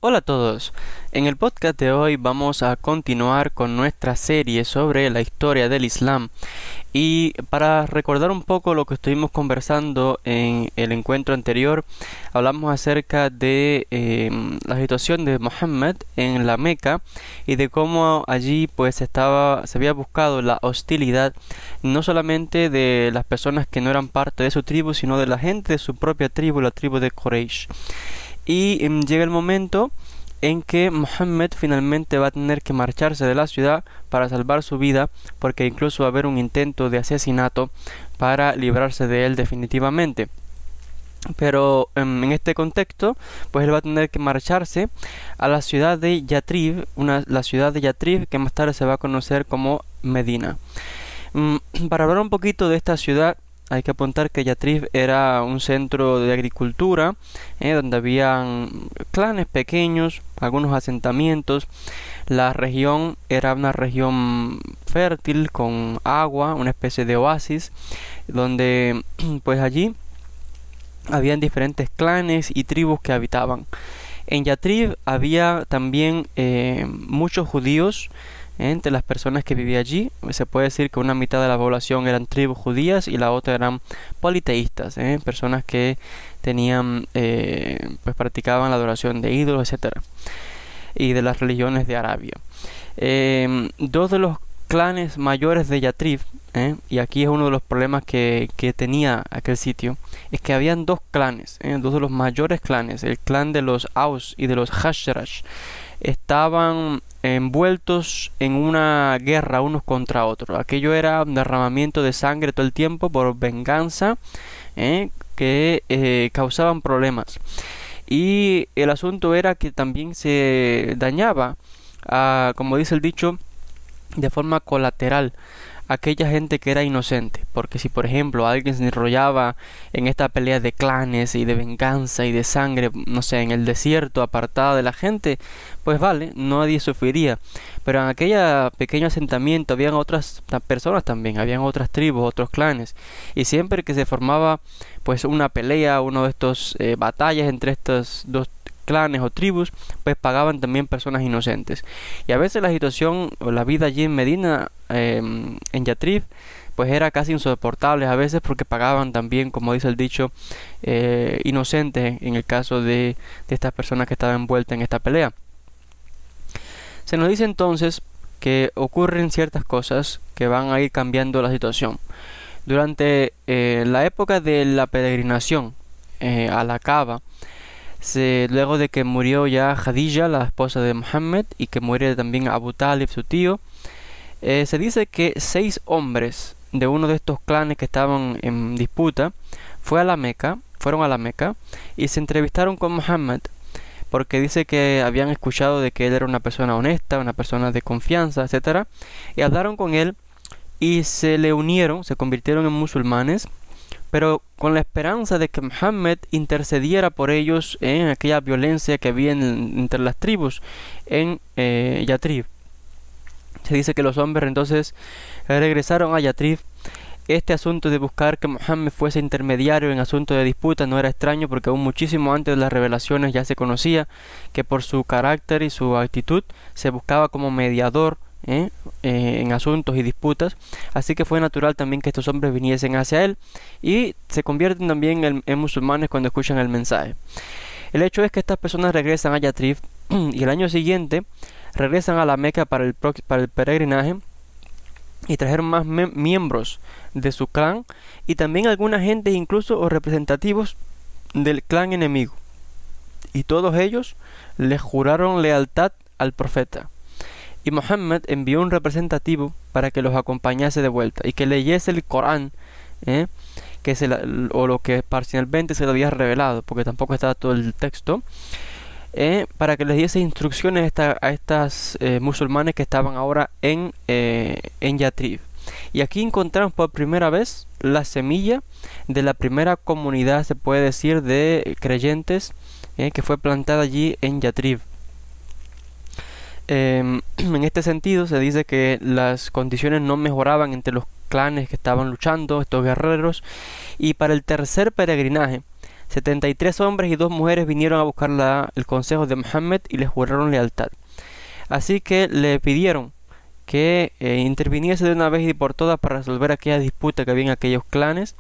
Hola a todos, en el podcast de hoy vamos a continuar con nuestra serie sobre la historia del Islam y para recordar un poco lo que estuvimos conversando en el encuentro anterior, hablamos acerca de la situación de Muhammad en la Meca y de cómo allí pues se había buscado la hostilidad no solamente de las personas que no eran parte de su tribu, sino de la gente de su propia tribu, la tribu de Quraysh. Y llega el momento en que Muhammad finalmente va a tener que marcharse de la ciudad para salvar su vida, porque incluso va a haber un intento de asesinato para librarse de él definitivamente. Pero en este contexto, pues él va a tener que marcharse a la ciudad de Yatrib, la ciudad de Yatrib que más tarde se va a conocer como Medina. Para hablar un poquito de esta ciudad, hay que apuntar que Yatrib era un centro de agricultura, donde habían clanes pequeños, algunos asentamientos. La región era una región fértil con agua, una especie de oasis, donde pues allí habían diferentes clanes y tribus que habitaban. En Yatrib había también muchos judíos. Entre las personas que vivían allí, se puede decir que una mitad de la población eran tribus judías y la otra eran politeístas, personas que tenían, pues practicaban la adoración de ídolos, etcétera, y de las religiones de Arabia. Dos de los clanes mayores de Yatrib, y aquí es uno de los problemas que tenía aquel sitio, es que habían dos clanes, dos de los mayores clanes, el clan de los Aus y de los Khazraj, estaban envueltos en una guerra unos contra otros. Aquello era un derramamiento de sangre todo el tiempo por venganza, que causaban problemas. Y el asunto era que también se dañaba, como dice el dicho, de forma colateral aquella gente que era inocente, porque si por ejemplo alguien se enrollaba en esta pelea de clanes y de venganza y de sangre, no sé, en el desierto apartada de la gente, pues vale, nadie sufriría, pero en aquella pequeño asentamiento habían otras personas también, habían otras tribus, otros clanes, y siempre que se formaba pues una pelea, uno de estos batallas entre estos dos clanes o tribus, pues pagaban también personas inocentes. Y a veces la situación o la vida allí en Medina, en Yatrib, pues era casi insoportable a veces porque pagaban también, como dice el dicho, inocentes en el caso de estas personas que estaban envueltas en esta pelea. Se nos dice entonces que ocurren ciertas cosas que van a ir cambiando la situación. Durante la época de la peregrinación a la Kaaba, luego de que murió ya Khadija, la esposa de Muhammad, y que muere también Abu Talib, su tío, se dice que 6 hombres de uno de estos clanes que estaban en disputa fueron a la Meca y se entrevistaron con Muhammad, porque dice que habían escuchado de que él era una persona honesta, una persona de confianza, etcétera, y hablaron con él y se le unieron, se convirtieron en musulmanes, pero con la esperanza de que Muhammad intercediera por ellos en aquella violencia que había entre las tribus en Yatrib. Se dice que los hombres entonces regresaron a Yatrib. Este asunto de buscar que Muhammad fuese intermediario en asuntos de disputa no era extraño, porque aún muchísimo antes de las revelaciones ya se conocía que por su carácter y su actitud se buscaba como mediador en asuntos y disputas, así que fue natural también que estos hombres viniesen hacia él y se convierten también en musulmanes cuando escuchan el mensaje. El hecho es que estas personas regresan a Yatrib y el año siguiente regresan a la Meca para el peregrinaje y trajeron más miembros de su clan y también alguna gente incluso o representativos del clan enemigo, y todos ellos les juraron lealtad al profeta. Y Muhammad envió un representativo para que los acompañase de vuelta y que leyese el Corán, o lo que parcialmente se le había revelado, porque tampoco estaba todo el texto, para que les diese instrucciones a estas musulmanes que estaban ahora en Yatrib. Y aquí encontramos por primera vez la semilla de la primera comunidad, se puede decir, de creyentes que fue plantada allí en Yatrib. En este sentido se dice que las condiciones no mejoraban entre los clanes que estaban luchando, estos guerreros, y para el tercer peregrinaje 73 hombres y 2 mujeres vinieron a buscar el consejo de Muhammad y le juraron lealtad. Así que le pidieron que interviniese de una vez y por todas para resolver aquella disputa que había en aquellos clanes.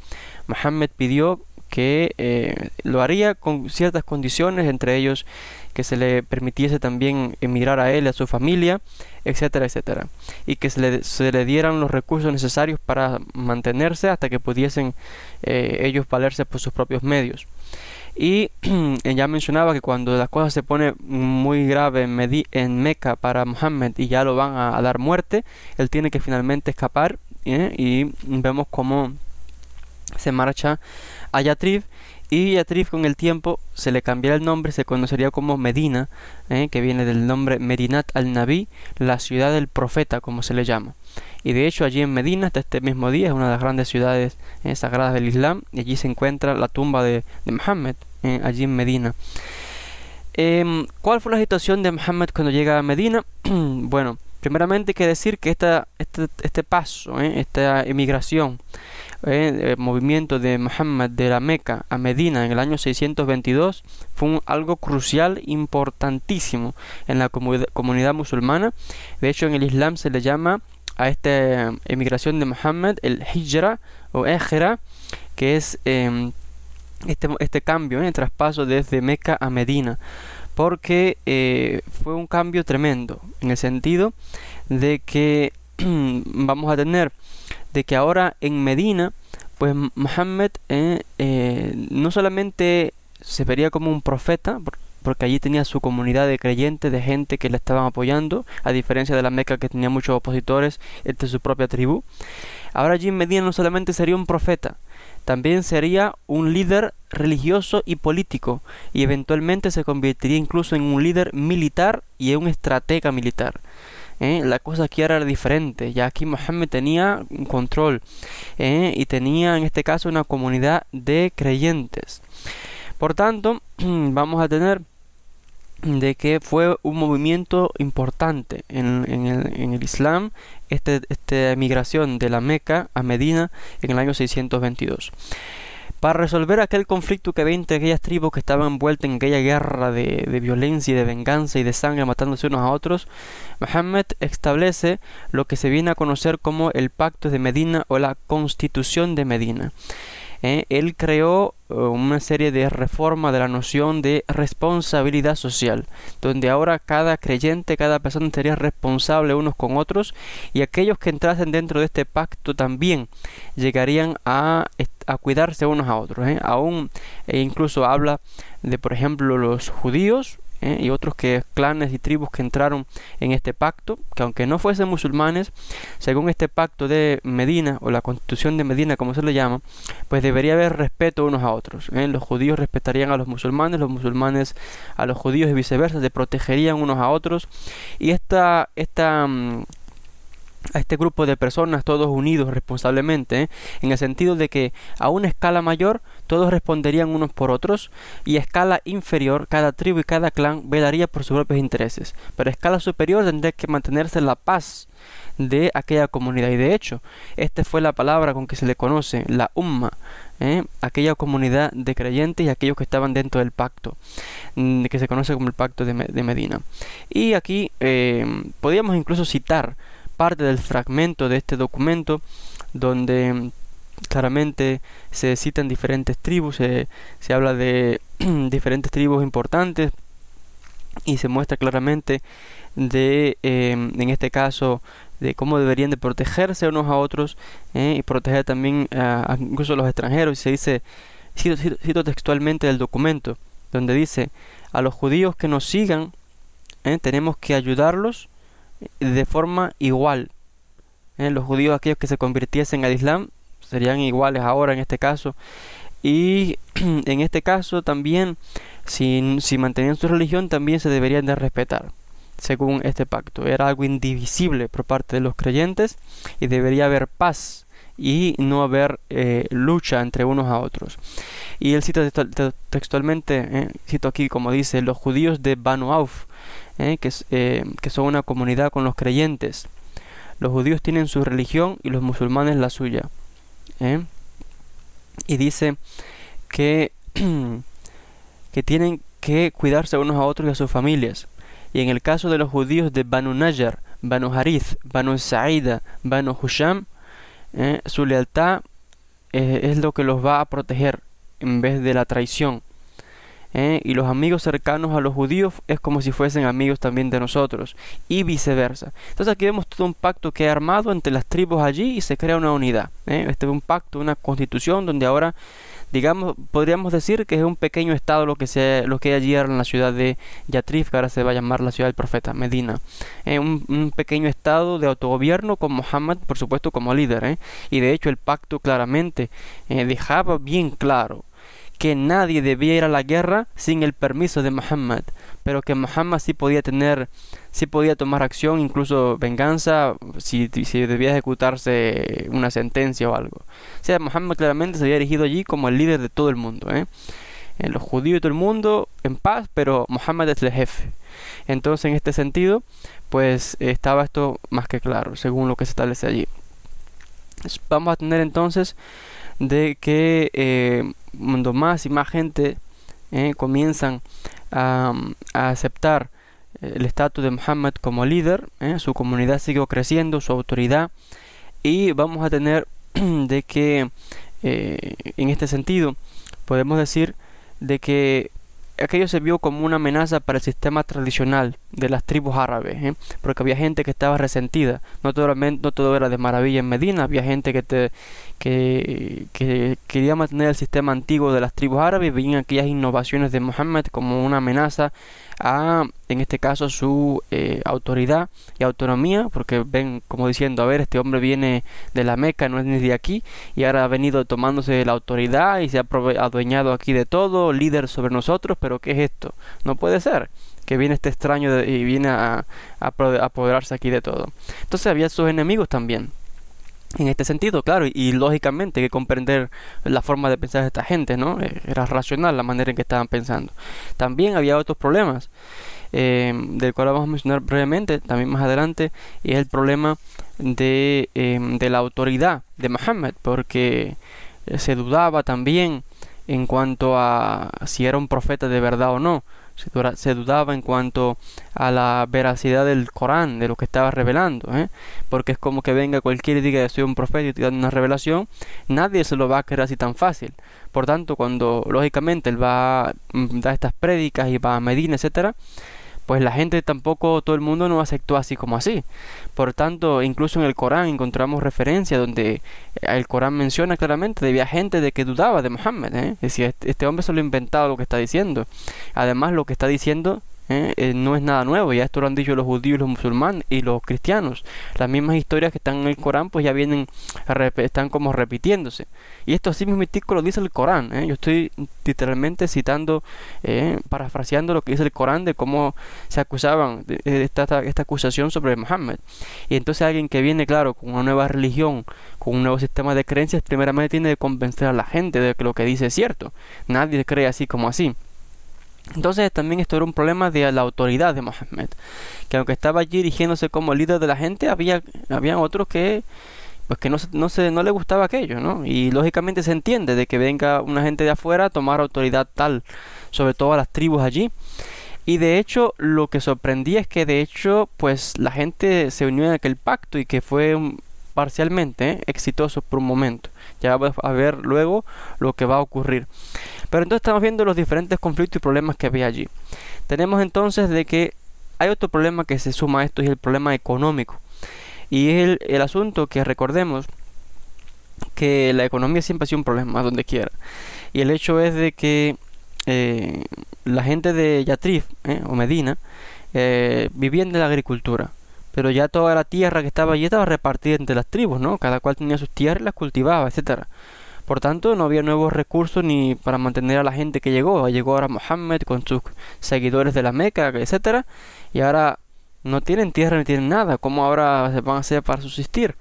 Muhammad pidió que lo haría con ciertas condiciones, entre ellos que se le permitiese también emigrar a él y a su familia, etcétera, etcétera, y que se le dieran los recursos necesarios para mantenerse hasta que pudiesen ellos valerse por sus propios medios. Y ya mencionaba que cuando la cosa se pone muy grave en Meca para Muhammad y ya lo van a dar muerte, él tiene que finalmente escapar, y vemos cómo se marcha a Yatrib, y Yatrib con el tiempo se le cambiará el nombre, se conocería como Medina, que viene del nombre Medinat al-Nabi, la ciudad del profeta, como se le llama. Y de hecho allí en Medina, hasta este mismo día, es una de las grandes ciudades sagradas del Islam, y allí se encuentra la tumba de Muhammad, allí en Medina. ¿Cuál fue la situación de Muhammad cuando llega a Medina? Bueno, primeramente hay que decir que este paso, esta emigración, el movimiento de Muhammad de la Meca a Medina en el año 622 fue algo crucial, importantísimo en la comunidad musulmana. De hecho, en el Islam se le llama a esta emigración de Muhammad el Hijra o Ejra, que es este cambio, el traspaso desde Meca a Medina, porque fue un cambio tremendo en el sentido de que vamos a tener de que ahora en Medina, pues Muhammad no solamente se vería como un profeta, porque allí tenía su comunidad de creyentes, de gente que le estaban apoyando, a diferencia de la Meca, que tenía muchos opositores entre su propia tribu. Ahora allí en Medina no solamente sería un profeta, también sería un líder religioso y político, y eventualmente se convertiría incluso en un líder militar y en un estratega militar. La cosa aquí era diferente. Ya aquí Muhammad tenía un control, y tenía en este caso una comunidad de creyentes. Por tanto, vamos a tener de que fue un movimiento importante en el Islam, esta emigración de la Meca a Medina en el año 622. Para resolver aquel conflicto que había entre aquellas tribus que estaban envueltas en aquella guerra de violencia y de venganza y de sangre, matándose unos a otros, Muhammad establece lo que se viene a conocer como el Pacto de Medina o la Constitución de Medina. Él creó una serie de reformas de la noción de responsabilidad social, donde ahora cada creyente, cada persona sería responsable unos con otros, y aquellos que entrasen dentro de este pacto también llegarían a cuidarse unos a otros. Aún incluso habla de, por ejemplo, los judíos y otros clanes y tribus que entraron en este pacto, que aunque no fuesen musulmanes, según este pacto de Medina o la Constitución de Medina, como se le llama, pues debería haber respeto unos a otros. Los judíos respetarían a los musulmanes a los judíos y viceversa, se protegerían unos a otros, y a este grupo de personas, todos unidos responsablemente, en el sentido de que a una escala mayor todos responderían unos por otros, y a escala inferior cada tribu y cada clan velaría por sus propios intereses, pero a escala superior tendría que mantenerse la paz de aquella comunidad. Y de hecho, esta fue la palabra con que se le conoce la umma, aquella comunidad de creyentes y aquellos que estaban dentro del pacto, que se conoce como el Pacto de Medina. Y aquí podríamos incluso citar parte del fragmento de este documento, donde claramente se citan diferentes tribus, se habla de diferentes tribus importantes, y se muestra claramente en este caso, de cómo deberían de protegerse unos a otros, y proteger también incluso a los extranjeros. Y se dice, cito textualmente del documento, donde dice: a los judíos que nos sigan, tenemos que ayudarlos de forma igual. Los judíos, aquellos que se convirtiesen al Islam, serían iguales ahora en este caso, y en este caso también, si mantenían su religión, también se deberían de respetar según este pacto. Era algo indivisible por parte de los creyentes, y debería haber paz y no haber lucha entre unos a otros. Y él cita textualmente, cito aquí como dice: los judíos de Banu Auf, que son una comunidad con los creyentes. Los judíos tienen su religión y los musulmanes la suya. Y dice que que tienen que cuidarse unos a otros y a sus familias. Y en el caso de los judíos de Banu Najjar, Banu Harith, Banu Sa'ida, Banu Husham, su lealtad es lo que los va a proteger en vez de la traición. Y los amigos cercanos a los judíos es como si fuesen amigos también de nosotros, y viceversa. Entonces aquí vemos todo un pacto que ha armado entre las tribus allí y se crea una unidad. Este es un pacto, una constitución donde ahora, digamos, podríamos decir que es un pequeño estado lo que allí era en la ciudad de Yatrib, que ahora se va a llamar la ciudad del profeta, Medina. Un pequeño estado de autogobierno con Muhammad, por supuesto, como líder. Y de hecho el pacto claramente dejaba bien claro que nadie debía ir a la guerra sin el permiso de Muhammad, pero que Muhammad sí podía tomar acción, incluso venganza, si debía ejecutarse una sentencia o algo. O sea, Muhammad claramente se había erigido allí como el líder de todo el mundo, los judíos y todo el mundo en paz, pero Muhammad es el jefe. Entonces, en este sentido, pues estaba esto más que claro, según lo que se establece allí. Vamos a tener entonces de que cuando más y más gente comienzan a aceptar el estatus de Muhammad como líder, su comunidad sigue creciendo, su autoridad, y vamos a tener de que en este sentido podemos decir de que aquello se vio como una amenaza para el sistema tradicional de las tribus árabes, porque había gente que estaba resentida. No todo era de maravilla en Medina. Había gente que quería mantener el sistema antiguo de las tribus árabes, veían aquellas innovaciones de Muhammad como una amenaza a, en este caso, su autoridad y autonomía, porque ven como diciendo, a ver, este hombre viene de la Meca, no es ni de aquí, y ahora ha venido tomándose la autoridad y se ha adueñado aquí de todo, líder sobre nosotros. Pero ¿qué es esto? No puede ser que viene este extraño y viene a apoderarse aquí de todo. Entonces había sus enemigos también en este sentido, claro, y lógicamente hay que comprender la forma de pensar de esta gente, ¿no? Era racional la manera en que estaban pensando. También había otros problemas, del cual vamos a mencionar brevemente también más adelante, y es el problema de la autoridad de Muhammad, porque se dudaba también en cuanto a si era un profeta de verdad o no. Se dudaba en cuanto a la veracidad del Corán, de lo que estaba revelando, porque es como que venga cualquiera y diga que soy un profeta y te dan una revelación. Nadie se lo va a creer así tan fácil. Por tanto, cuando lógicamente él va a dar estas prédicas y va a Medina, etcétera, pues la gente tampoco, todo el mundo no aceptó así como así. Por tanto, incluso en el Corán encontramos referencia donde el Corán menciona claramente que había gente de que dudaba de Muhammad, decía, este hombre se lo ha inventado lo que está diciendo. Además, lo que está diciendo no es nada nuevo, ya esto lo han dicho los judíos, los musulmanes y los cristianos. Las mismas historias que están en el Corán pues ya están como repitiéndose, y esto así mismo lo dice el Corán. Yo estoy literalmente citando, parafraseando lo que dice el Corán de cómo se acusaban esta acusación sobre Muhammad. Y entonces alguien que viene, claro, con una nueva religión, con un nuevo sistema de creencias, primeramente tiene que convencer a la gente de que lo que dice es cierto. Nadie cree así como así. Entonces también esto era un problema de la autoridad de Muhammad, que aunque estaba allí dirigiéndose como líder de la gente, habían otros que pues que no le gustaba aquello, ¿no? Y lógicamente se entiende de que venga una gente de afuera a tomar autoridad tal sobre todas las tribus allí. Y de hecho lo que sorprendía es que de hecho pues la gente se unió en aquel pacto, y que fue parcialmente exitoso por un momento. Ya vamos a ver luego lo que va a ocurrir. Pero entonces estamos viendo los diferentes conflictos y problemas que había allí. Tenemos entonces de que hay otro problema que se suma a esto, y es el problema económico. Y es el asunto que recordemos que la economía siempre ha sido un problema donde quiera. Y el hecho es de que la gente de Yatrib o Medina vivían de la agricultura. Pero ya toda la tierra que estaba allí estaba repartida entre las tribus, ¿no? Cada cual tenía sus tierras y las cultivaba, etcétera. Por tanto, no había nuevos recursos ni para mantener a la gente que llegó. Llegó ahora Muhammad con sus seguidores de la Meca, etcétera, y ahora no tienen tierra ni tienen nada. ¿Cómo ahora se van a hacer para subsistir?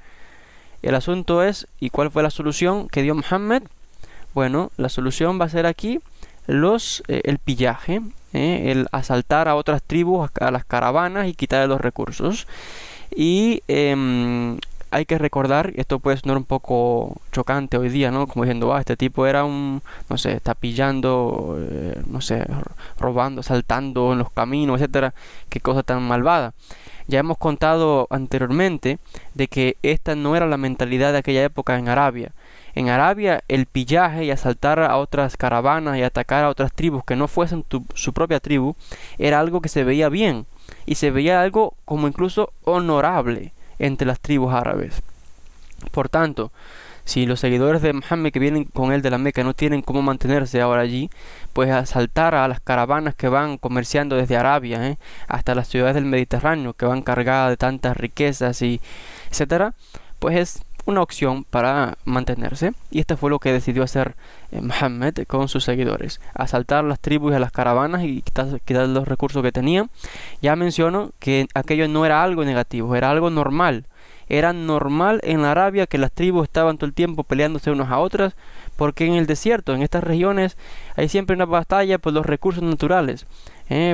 El asunto es, ¿y cuál fue la solución que dio Muhammad? Bueno, la solución va a ser aquí el pillaje, el asaltar a otras tribus, a las caravanas, y quitarle los recursos. Y hay que recordar, esto puede sonar un poco chocante hoy día, ¿no? Como diciendo, este tipo era no sé, está pillando, no sé, robando, saltando en los caminos, etcétera. Qué cosa tan malvada. Ya hemos contado anteriormente de que esta no era la mentalidad de aquella época en Arabia. En Arabia el pillaje y asaltar a otras caravanas y atacar a otras tribus que no fuesen su propia tribu era algo que se veía bien y se veía algo como incluso honorable entre las tribus árabes. Por tanto, si los seguidores de Mohammed que vienen con él de la Meca no tienen cómo mantenerse ahora allí, pues asaltar a las caravanas que van comerciando desde Arabia hasta las ciudades del Mediterráneo que van cargadas de tantas riquezas y etcétera, pues es una opción para mantenerse. Y esto fue lo que decidió hacer Mohammed con sus seguidores: asaltar las tribus y a las caravanas y quitar los recursos que tenían. Ya menciono que aquello no era algo negativo, era algo normal. Era normal en Arabia que las tribus estaban todo el tiempo peleándose unas a otras, porque en el desierto, en estas regiones, hay siempre una batalla por los recursos naturales,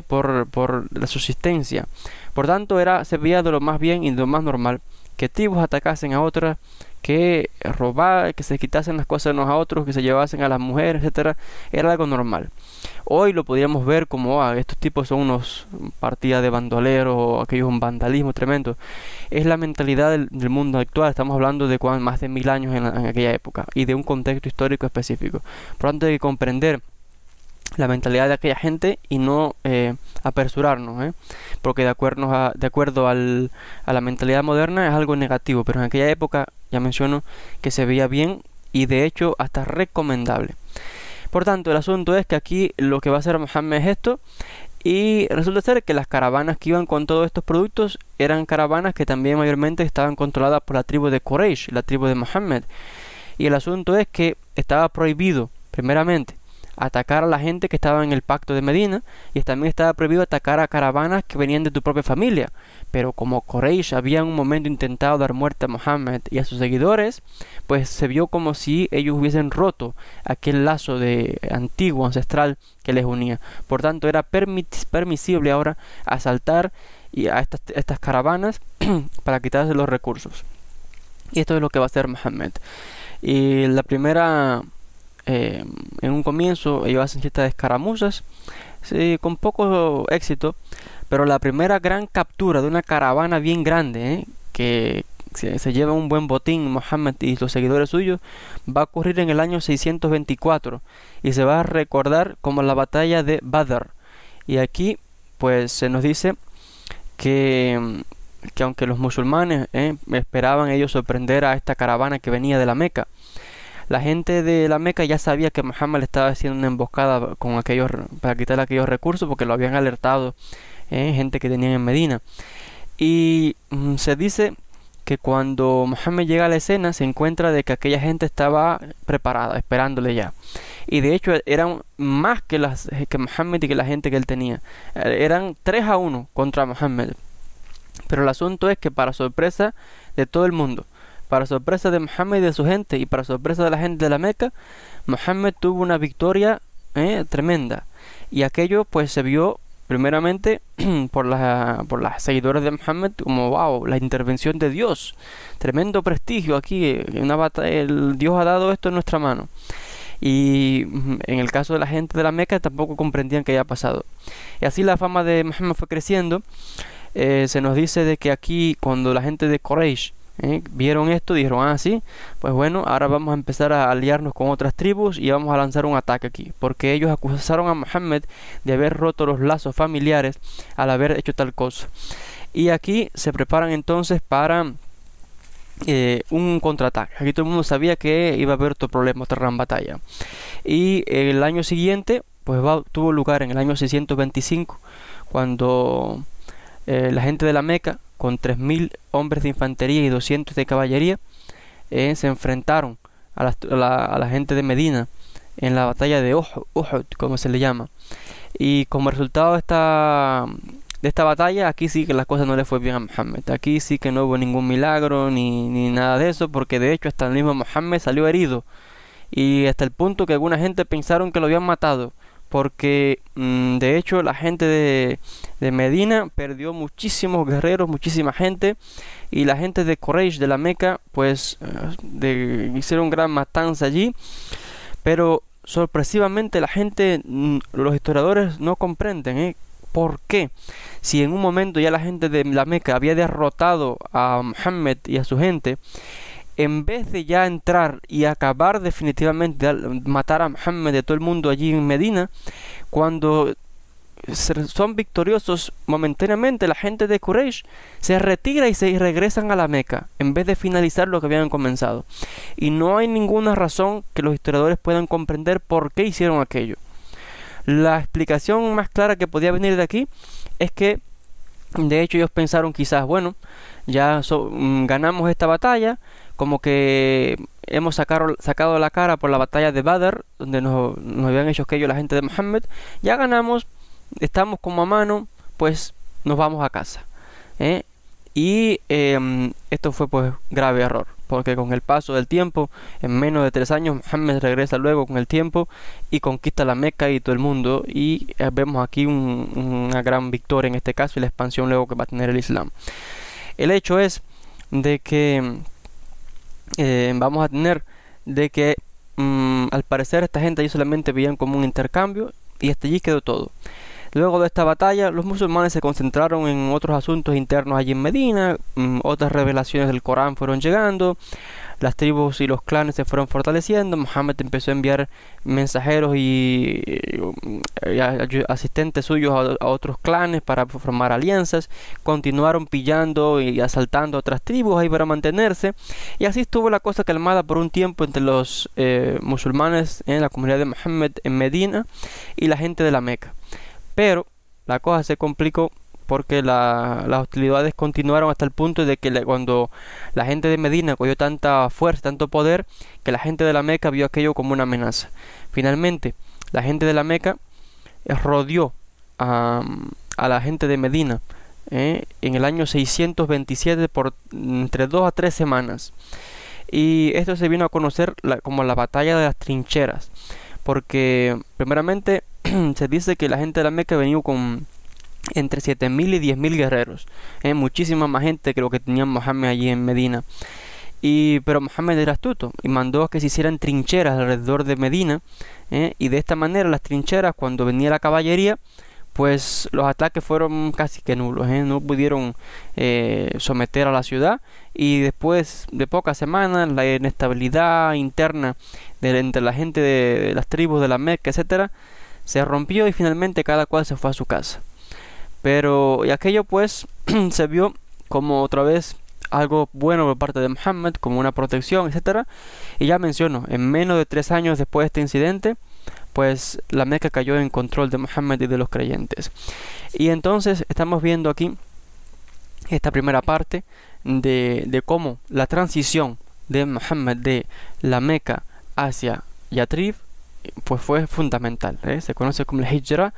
por la subsistencia. Por tanto, se veía de lo más bien y de lo más normal que tribus atacasen a otras, que robaran, que se quitasen las cosas unos a otros, que se llevasen a las mujeres, etcétera. Era algo normal. Hoy lo podríamos ver como estos tipos son unos partidas de bandoleros, o aquello es un vandalismo tremendo. Es la mentalidad del mundo actual. Estamos hablando de más de 1000 años en aquella época y de un contexto histórico específico. Por lo tanto, hay que comprender la mentalidad de aquella gente y no apresurarnos, porque de acuerdo a la mentalidad moderna es algo negativo, pero en aquella época ya menciono que se veía bien y de hecho hasta recomendable. Por tanto, el asunto es que aquí lo que va a hacer Mohammed es esto, y resulta ser que las caravanas que iban con todos estos productos eran caravanas que también mayormente estaban controladas por la tribu de Quraysh, la tribu de Mohammed. Y el asunto es que estaba prohibido, primeramente, atacar a la gente que estaba en el pacto de Medina, y también estaba prohibido atacar a caravanas que venían de tu propia familia. Pero como Quraysh había en un momento intentado dar muerte a Mohammed y a sus seguidores, pues se vio como si ellos hubiesen roto aquel lazo antiguo, ancestral que les unía. Por tanto, era permisible ahora asaltar a estas caravanas para quitarse los recursos. Y esto es lo que va a hacer Mohammed. Y la primera... en un comienzo ellos hacen ciertas escaramuzas, sí, con poco éxito, pero la primera gran captura de una caravana bien grande, que se lleva un buen botín Mohammed y los seguidores suyos, va a ocurrir en el año 624 y se va a recordar como la batalla de Badr. Y aquí pues se nos dice que aunque los musulmanes esperaban ellos sorprender a esta caravana que venía de la Meca, la gente de la Meca ya sabía que Mohammed le estaba haciendo una emboscada para quitarle aquellos recursos, porque lo habían alertado gente que tenían en Medina. Y se dice que cuando Mohammed llega a la escena se encuentra de que aquella gente estaba preparada, esperándole ya. Y de hecho eran más que Mohammed y que la gente que él tenía. Eran 3-1 contra Mohammed. Pero el asunto es que, para sorpresa de todo el mundo, para sorpresa de Mohammed y de su gente, y para sorpresa de la gente de la Meca, Mohammed tuvo una victoria tremenda. Y aquello pues se vio primeramente por las seguidores de Mohammed como wow, la intervención de Dios, tremendo prestigio aquí, una batalla, Dios ha dado esto en nuestra mano. Y en el caso de la gente de la Meca tampoco comprendían qué había pasado. Y así la fama de Mohammed fue creciendo. Se nos dice de que aquí, cuando la gente de Quraysh vieron esto, dijeron, sí, pues bueno, ahora vamos a empezar a aliarnos con otras tribus y vamos a lanzar un ataque aquí, porque ellos acusaron a Mohammed de haber roto los lazos familiares al haber hecho tal cosa. Y aquí se preparan entonces para un contraataque. Aquí todo el mundo sabía que iba a haber otro problema, otra gran batalla. Y el año siguiente pues tuvo lugar en el año 625, cuando la gente de la Meca, con 3000 hombres de infantería y 200 de caballería, se enfrentaron a la gente de Medina en la batalla de Uhud, como se le llama. Y como resultado de esta batalla, aquí sí que las cosas no le fue bien a Mohammed. Aquí sí que no hubo ningún milagro ni nada de eso, porque de hecho hasta el mismo Mohammed salió herido, y hasta el punto que alguna gente pensaron que lo habían matado, porque de hecho la gente de Medina perdió muchísimos guerreros, muchísima gente, y la gente de Quraysh, de la Meca, pues hicieron gran matanza allí, pero sorpresivamente la gente, los historiadores no comprenden, ¿por qué? Si en un momento ya la gente de la Meca había derrotado a Muhammad y a su gente, en vez de ya entrar y acabar definitivamente, matar a Muhammad de todo el mundo allí en Medina, cuando son victoriosos momentáneamente, la gente de Quraysh se retira y se regresan a la Meca en vez de finalizar lo que habían comenzado. Y no hay ninguna razón que los historiadores puedan comprender por qué hicieron aquello. La explicación más clara que podía venir de aquí es que de hecho ellos pensaron quizás, bueno, ya ganamos esta batalla, como que hemos sacado la cara por la batalla de Badr, donde nos habían hecho aquello la gente de Muhammad, ya ganamos, estamos como a mano, pues nos vamos a casa. Y esto fue pues grave error, porque con el paso del tiempo, en menos de 3 años, Muhammad regresa luego con el tiempo y conquista la Meca y todo el mundo, y vemos aquí una gran victoria en este caso y la expansión luego que va a tener el Islam. El hecho es de que vamos a tener de que al parecer esta gente allí solamente veían como un intercambio y hasta allí quedó todo. Luego de esta batalla, los musulmanes se concentraron en otros asuntos internos allí en Medina, otras revelaciones del Corán fueron llegando, las tribus y los clanes se fueron fortaleciendo, Muhammad empezó a enviar mensajeros y asistentes suyos a otros clanes para formar alianzas, continuaron pillando y asaltando a otras tribus ahí para mantenerse, y así estuvo la cosa calmada por un tiempo entre los musulmanes en la comunidad de Muhammad en Medina y la gente de la Meca. Pero la cosa se complicó porque las hostilidades continuaron hasta el punto de que cuando la gente de Medina cogió tanta fuerza, tanto poder, que la gente de la Meca vio aquello como una amenaza. Finalmente, la gente de la Meca rodeó a la gente de Medina en el año 627 por entre 2 a 3 semanas. Y esto se vino a conocer como la batalla de las trincheras, porque primeramente se dice que la gente de la Meca venía con entre 7.000 y 10.000 guerreros, muchísima más gente que lo que tenía Mohammed allí en Medina. Pero Mohammed era astuto y mandó a que se hicieran trincheras alrededor de Medina, y de esta manera las trincheras, cuando venía la caballería, pues los ataques fueron casi que nulos, no pudieron someter a la ciudad, y después de pocas semanas la inestabilidad interna entre la gente de las tribus de la Meca, etcétera, se rompió y finalmente cada cual se fue a su casa. Pero y aquello pues se vio como otra vez algo bueno por parte de Muhammad, como una protección, etcétera. Y ya menciono, en menos de 3 años después de este incidente, pues la Meca cayó en control de Muhammad y de los creyentes. Y entonces estamos viendo aquí esta primera parte de cómo la transición de Muhammad de la Meca hacia Yatrib pues fue fundamental. Se conoce como la Hijra,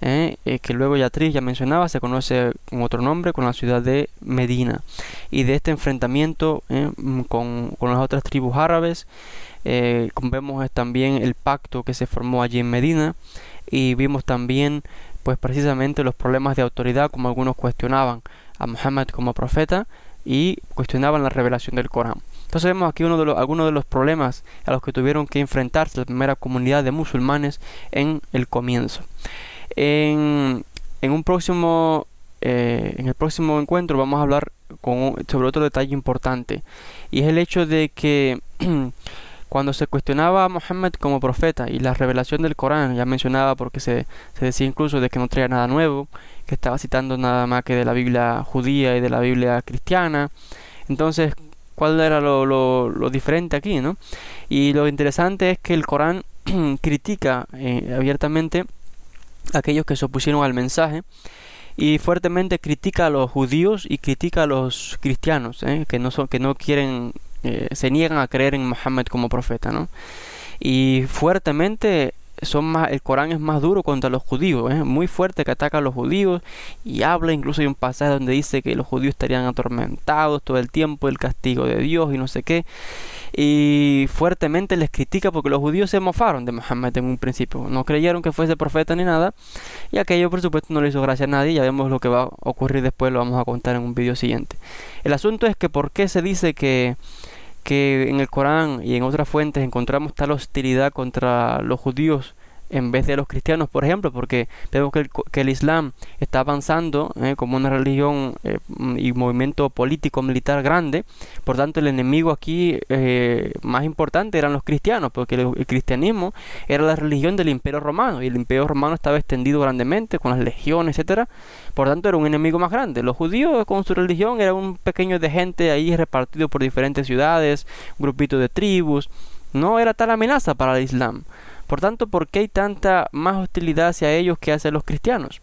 que luego Yatrib, ya mencionaba, se conoce con otro nombre, con la ciudad de Medina. Y de este enfrentamiento con las otras tribus árabes, como vemos también el pacto que se formó allí en Medina, y vimos también pues precisamente los problemas de autoridad, como algunos cuestionaban a Muhammad como profeta y cuestionaban la revelación del Corán. Entonces vemos aquí algunos de los problemas a los que tuvieron que enfrentarse la primera comunidad de musulmanes en el comienzo. En el próximo encuentro vamos a hablar sobre otro detalle importante, y es el hecho de que cuando se cuestionaba a Muhammad como profeta y la revelación del Corán, ya mencionaba porque se decía incluso de que no traía nada nuevo, que estaba citando nada más que de la Biblia judía y de la Biblia cristiana. Entonces, ¿cuál era lo diferente aquí, no? Y lo interesante es que el Corán critica abiertamente a aquellos que se opusieron al mensaje, y fuertemente critica a los judíos y critica a los cristianos, que no quieren, se niegan a creer en Muhammad como profeta, ¿no? Y fuertemente el Corán es más duro contra los judíos, muy fuerte, que ataca a los judíos y habla, incluso hay un pasaje donde dice que los judíos estarían atormentados todo el tiempo del castigo de Dios y no sé qué, y fuertemente les critica porque los judíos se mofaron de Muhammad en un principio, no creyeron que fuese profeta ni nada, y aquello por supuesto no le hizo gracia a nadie. Ya vemos lo que va a ocurrir después, lo vamos a contar en un vídeo siguiente. El asunto es que por qué se dice que en el Corán y en otras fuentes encontramos tal hostilidad contra los judíos en vez de los cristianos, por ejemplo, porque vemos que el Islam está avanzando como una religión y movimiento político militar grande. Por tanto, el enemigo aquí más importante eran los cristianos, porque el cristianismo era la religión del Imperio Romano, y el Imperio Romano estaba extendido grandemente con las legiones, etcétera. Por tanto, era un enemigo más grande. Los judíos con su religión era un pequeño de gente ahí repartido por diferentes ciudades, un grupito de tribus. No era tal amenaza para el Islam. Por tanto, ¿por qué hay tanta más hostilidad hacia ellos que hacia los cristianos?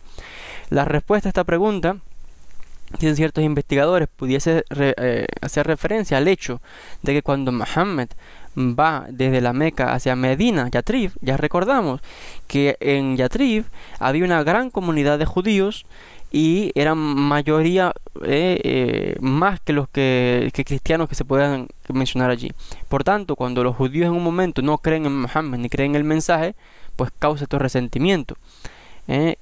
La respuesta a esta pregunta, dicen ciertos investigadores, pudiese hacer referencia al hecho de que cuando Muhammad va desde la Meca hacia Medina, Yatrib, ya recordamos que en Yatrib había una gran comunidad de judíos y eran mayoría más que los que cristianos que se puedan mencionar allí. Por tanto, cuando los judíos en un momento no creen en Muhammad ni creen en el mensaje, pues causa este resentimiento.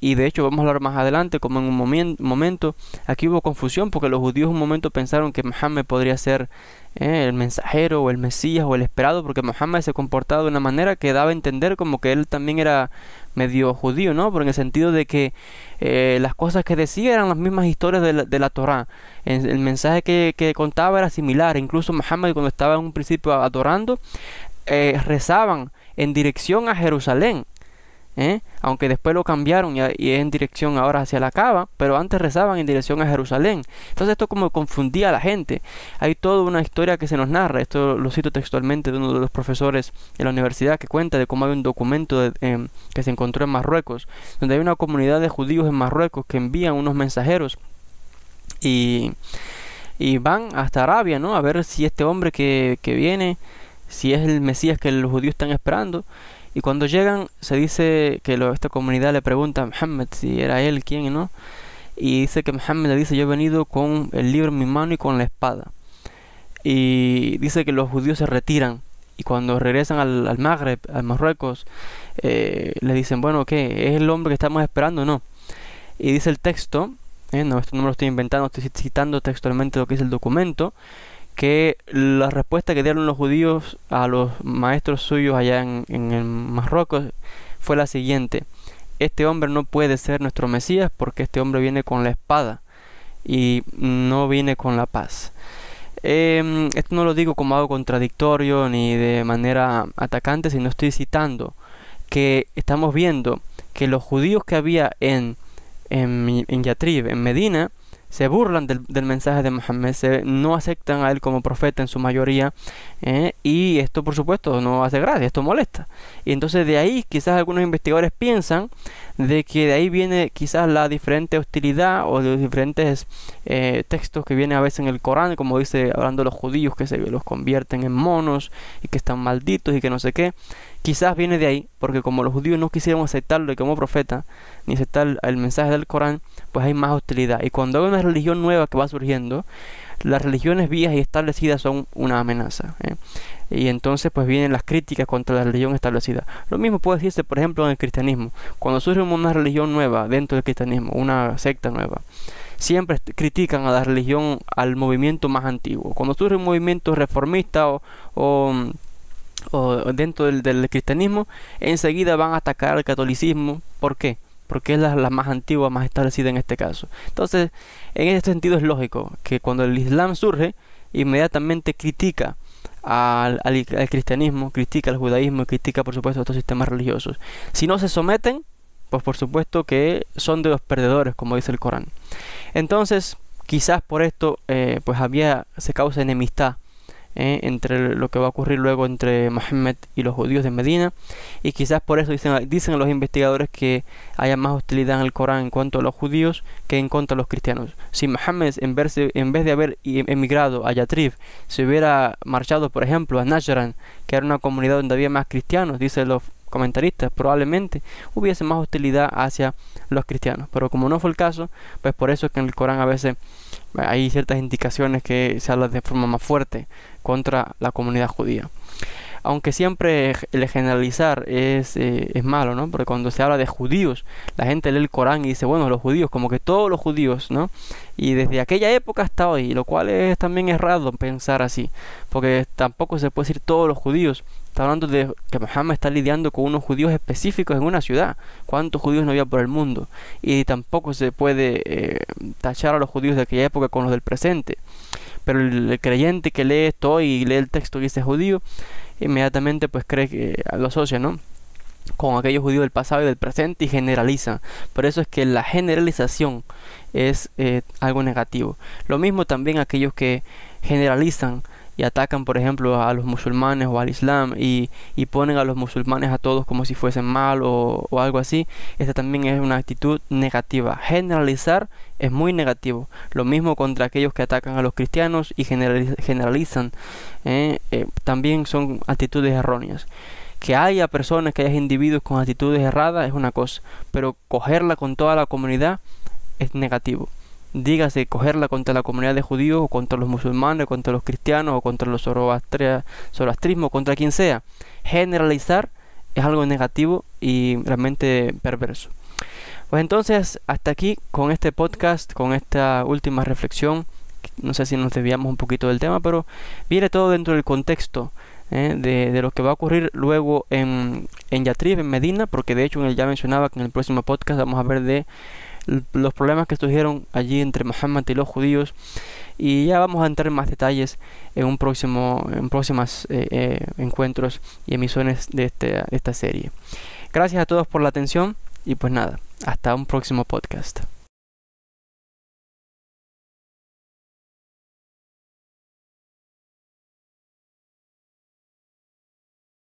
Y de hecho vamos a hablar más adelante como en un momento aquí hubo confusión, porque los judíos en un momento pensaron que Muhammad podría ser el mensajero o el Mesías o el esperado, porque Muhammad se comportaba de una manera que daba a entender como que él también era medio judío, ¿no? Por en el sentido de que las cosas que decía eran las mismas historias de la Torá. El mensaje que contaba era similar. Incluso Muhammad, cuando estaba en un principio adorando, rezaban en dirección a Jerusalén, aunque después lo cambiaron y es en dirección ahora hacia la Kaaba, pero antes rezaban en dirección a Jerusalén. Entonces esto como confundía a la gente. Hay toda una historia que se nos narra, esto lo cito textualmente de uno de los profesores de la universidad, que cuenta de cómo hay un documento que se encontró en Marruecos, donde hay una comunidad de judíos en Marruecos que envían unos mensajeros y van hasta Arabia, ¿no? A ver si este hombre que viene, si es el Mesías que los judíos están esperando. Y cuando llegan, se dice que esta comunidad le pregunta a Muhammad si era él, quién, ¿no? Y dice que Muhammad le dice: yo he venido con el libro en mi mano y con la espada. Y dice que los judíos se retiran. Y cuando regresan al Magreb, al Marruecos, le dicen: bueno, ¿qué? ¿Es el hombre que estamos esperando? No. Y dice el texto, no, esto no me lo estoy inventando, estoy citando textualmente lo que dice el documento, que la respuesta que dieron los judíos a los maestros suyos allá en el Marruecos fue la siguiente: este hombre no puede ser nuestro Mesías porque este hombre viene con la espada y no viene con la paz. Esto no lo digo como algo contradictorio ni de manera atacante, sino estoy citando que estamos viendo que los judíos que había en Yatrib, en Medina, se burlan del mensaje de Muhammad, no aceptan a él como profeta en su mayoría, y esto por supuesto no hace gracia, esto molesta. Y entonces de ahí quizás algunos investigadores piensan de que de ahí viene quizás la diferente hostilidad o de los diferentes textos que vienen a veces en el Corán, como dice, hablando de los judíos que se los convierten en monos y que están malditos y que no sé qué. Quizás viene de ahí, porque como los judíos no quisieron aceptarlo como profeta, ni aceptar el mensaje del Corán, pues hay más hostilidad. Y cuando hay una religión nueva que va surgiendo, las religiones viejas y establecidas son una amenaza, y entonces pues vienen las críticas contra la religión establecida. Lo mismo puede decirse, por ejemplo, en el cristianismo. Cuando surge una religión nueva dentro del cristianismo, una secta nueva, siempre critican a la religión, al movimiento más antiguo. Cuando surge un movimiento reformista o dentro del cristianismo, enseguida van a atacar al catolicismo. ¿Por qué? Porque es la más antigua, más establecida en este caso. Entonces, en este sentido es lógico que cuando el Islam surge, inmediatamente critica al cristianismo, critica al judaísmo, critica por supuesto a estos sistemas religiosos. Si no se someten, pues por supuesto que son de los perdedores, como dice el Corán. Entonces, quizás por esto pues se causa enemistad entre lo que va a ocurrir luego entre Muhammad y los judíos de Medina, y quizás por eso dicen los investigadores que haya más hostilidad en el Corán en cuanto a los judíos que en cuanto a los cristianos. Si Muhammad en vez de haber emigrado a Yatrib, se hubiera marchado por ejemplo a Najran, que era una comunidad donde había más cristianos, dicen los comentaristas, probablemente hubiese más hostilidad hacia los cristianos. Pero como no fue el caso, pues por eso es que en el Corán a veces hay ciertas indicaciones que se habla de forma más fuerte contra la comunidad judía. Aunque siempre el generalizar es malo, ¿no? Porque cuando se habla de judíos, la gente lee el Corán y dice, bueno, los judíos, como que todos los judíos, ¿no? Y desde aquella época hasta hoy, lo cual es también errado pensar así, porque tampoco se puede decir todos los judíos. Está hablando de que Muhammad está lidiando con unos judíos específicos en una ciudad. ¿Cuántos judíos no había por el mundo? Y tampoco se puede tachar a los judíos de aquella época con los del presente. Pero el creyente que lee esto y lee el texto que dice judío, inmediatamente pues cree que lo asocia, ¿no?, con aquellos judíos del pasado y del presente y generaliza. Por eso es que la generalización es algo negativo. Lo mismo también aquellos que generalizan y atacan, por ejemplo, a los musulmanes o al Islam y ponen a los musulmanes a todos como si fuesen mal o algo así. Esta también es una actitud negativa. Generalizar es muy negativo. Lo mismo contra aquellos que atacan a los cristianos y generalizan. También son actitudes erróneas. Que haya personas, que haya individuos con actitudes erradas es una cosa, pero cogerla con toda la comunidad es negativo. Dígase, cogerla contra la comunidad de judíos o contra los musulmanes, contra los cristianos o contra los zoroastrismo, contra quien sea. Generalizar es algo negativo y realmente perverso. Pues entonces, hasta aquí con este podcast, con esta última reflexión. No sé si nos desviamos un poquito del tema, pero viene todo dentro del contexto de lo que va a ocurrir luego en Yatrib, en Medina, porque de hecho ya mencionaba que en el próximo podcast vamos a ver de los problemas que surgieron allí entre Muhammad y los judíos, y ya vamos a entrar en más detalles en próximas encuentros y emisiones de esta serie. Gracias a todos por la atención y pues nada, hasta un próximo podcast.